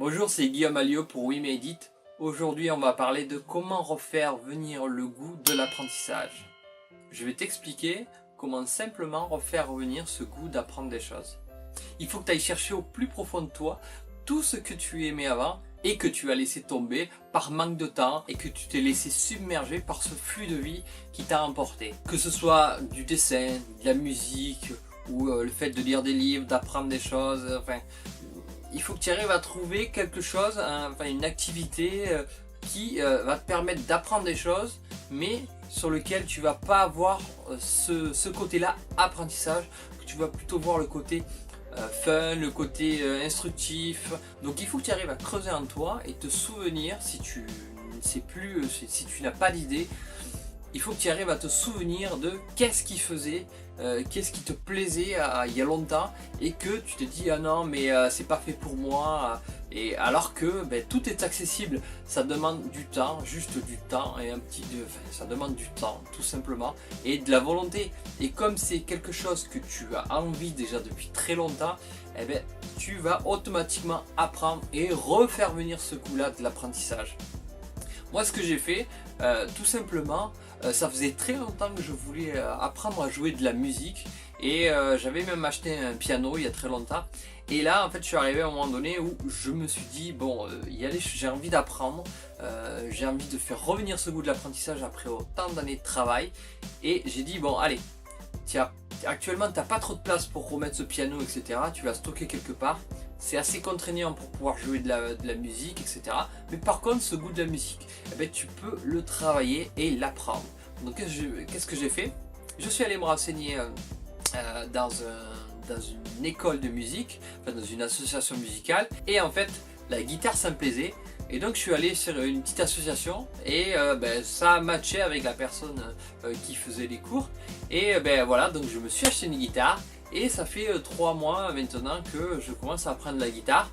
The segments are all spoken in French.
Bonjour, c'est Guillaume Alliot pour We Made It. Aujourd'hui, on va parler de comment refaire venir le goût de l'apprentissage. Je vais t'expliquer comment simplement refaire revenir ce goût d'apprendre des choses. Il faut que tu ailles chercher au plus profond de toi tout ce que tu aimais avant et que tu as laissé tomber par manque de temps et que tu t'es laissé submerger par ce flux de vie qui t'a emporté. Que ce soit du dessin, de la musique ou le fait de lire des livres, d'apprendre des choses, il faut que tu arrives à trouver quelque chose, une activité qui va te permettre d'apprendre des choses, mais sur lequel tu vas pas avoir ce côté-là apprentissage, que tu vas plutôt voir le côté fun, le côté instructif. Donc il faut que tu arrives à creuser en toi et te souvenir, si tu ne sais plus, si tu n'as pas d'idée, il faut que tu arrives à te souvenir de qu'est-ce qui faisait, qu'est-ce qui te plaisait il y a longtemps et que tu te dis ah non mais c'est pas fait pour moi, et alors que tout est accessible. Ça demande du temps, juste du temps et ça demande du temps tout simplement et de la volonté. Et comme c'est quelque chose que tu as envie déjà depuis très longtemps, tu vas automatiquement apprendre et refaire venir ce goût-là de l'apprentissage. Moi, ce que j'ai fait, tout simplement, ça faisait très longtemps que je voulais apprendre à jouer de la musique et j'avais même acheté un piano il y a très longtemps. Et là, en fait, je suis arrivé à un moment donné où je me suis dit, bon, j'ai envie d'apprendre, j'ai envie de faire revenir ce goût de l'apprentissage après autant d'années de travail. Et j'ai dit, bon, allez, tiens, actuellement, tu n'as pas trop de place pour remettre ce piano, etc. Tu vas stocker quelque part. C'est assez contraignant pour pouvoir jouer de la musique, etc. Mais par contre, ce goût de la musique, tu peux le travailler et l'apprendre. Donc qu'est-ce que j'ai fait? Je suis allé me renseigner dans une école de musique, dans une association musicale. Et en fait, la guitare, ça me plaisait. Et donc je suis allé sur une petite association et ça a matché avec la personne qui faisait les cours. Et voilà, donc je me suis acheté une guitare. Et ça fait 3 mois maintenant que je commence à apprendre la guitare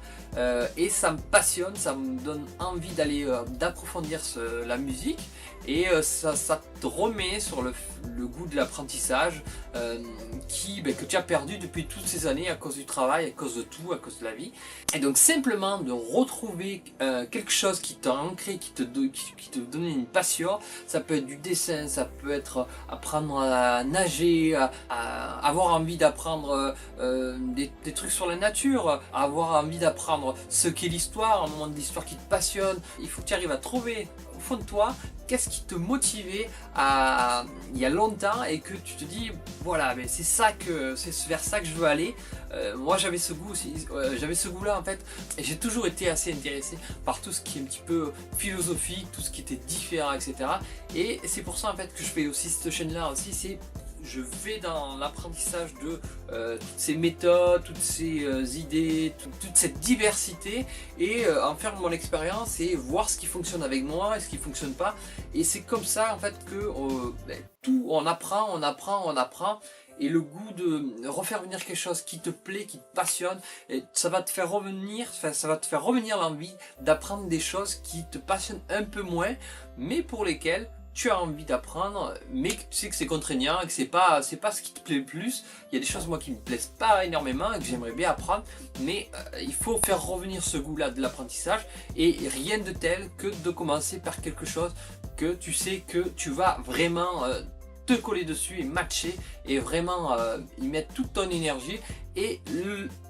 et ça me passionne, ça me donne envie d'approfondir la musique et ça te remet sur le goût de l'apprentissage que tu as perdu depuis toutes ces années à cause du travail, à cause de tout, à cause de la vie. Et donc simplement de retrouver quelque chose qui t'a ancré, qui te donnait une passion, ça peut être du dessin, ça peut être apprendre à nager, à avoir envie d'apprendre des trucs sur la nature, avoir envie d'apprendre ce qu'est l'histoire, un moment de l'histoire qui te passionne. Il faut que tu arrives à trouver au fond de toi qu'est-ce qui te motivait il y a longtemps et que tu te dis voilà, mais c'est vers ça que je veux aller. Moi j'avais ce goût aussi, j'avais ce goût là en fait, et j'ai toujours été assez intéressé par tout ce qui est un petit peu philosophique, tout ce qui était différent, etc. Et c'est pour ça en fait que je fais aussi cette chaîne là aussi, je vais dans l'apprentissage de toutes ces méthodes, toutes ces idées, toute cette diversité et en faire mon expérience et voir ce qui fonctionne avec moi et ce qui ne fonctionne pas. Et c'est comme ça en fait que on apprend. Et le goût de refaire venir quelque chose qui te plaît, qui te passionne, et ça va te faire revenir l'envie d'apprendre des choses qui te passionnent un peu moins, mais pour lesquelles tu as envie d'apprendre, mais que tu sais que c'est contraignant, que c'est pas ce qui te plaît le plus. Il y a des choses moi qui me plaisent pas énormément et que j'aimerais bien apprendre, mais il faut faire revenir ce goût-là de l'apprentissage et rien de tel que de commencer par quelque chose que tu sais que tu vas vraiment te coller dessus et matcher et vraiment y mettre toute ton énergie et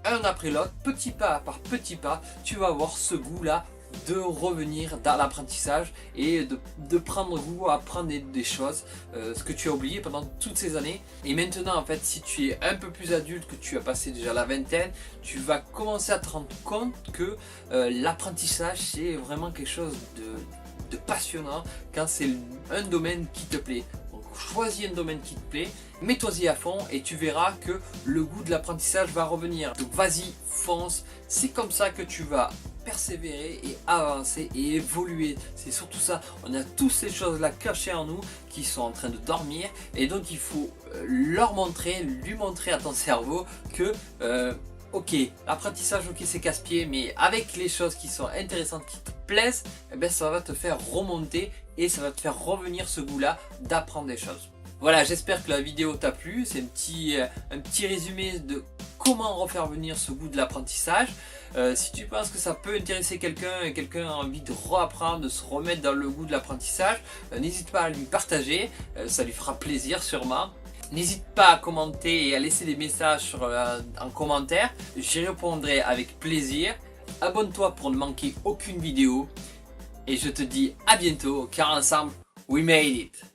un après l'autre, petit pas par petit pas, tu vas avoir ce goût-là de revenir dans l'apprentissage et de prendre goût à apprendre des choses, ce que tu as oublié pendant toutes ces années. Et maintenant en fait, si tu es un peu plus adulte, que tu as passé déjà la vingtaine, tu vas commencer à te rendre compte que l'apprentissage c'est vraiment quelque chose de passionnant quand c'est un domaine qui te plaît. Donc choisis un domaine qui te plaît, mets-toi-y à fond et tu verras que le goût de l'apprentissage va revenir. Donc vas-y, fonce, c'est comme ça que tu vas persévérer et avancer et évoluer. C'est surtout ça, on a toutes ces choses là cachées en nous qui sont en train de dormir et donc il faut lui montrer à ton cerveau que ok, l'apprentissage, ok, c'est casse-pied, mais avec les choses qui sont intéressantes, qui te plaisent, ça va te faire remonter et ça va te faire revenir ce goût-là d'apprendre des choses. Voilà, j'espère que la vidéo t'a plu. C'est un petit résumé de comment refaire venir ce goût de l'apprentissage. Si tu penses que ça peut intéresser quelqu'un et quelqu'un a envie de reapprendre, de se remettre dans le goût de l'apprentissage, n'hésite pas à lui partager, ça lui fera plaisir sûrement. N'hésite pas à commenter et à laisser des messages en commentaire, j'y répondrai avec plaisir. Abonne-toi pour ne manquer aucune vidéo et je te dis à bientôt car ensemble, we made it!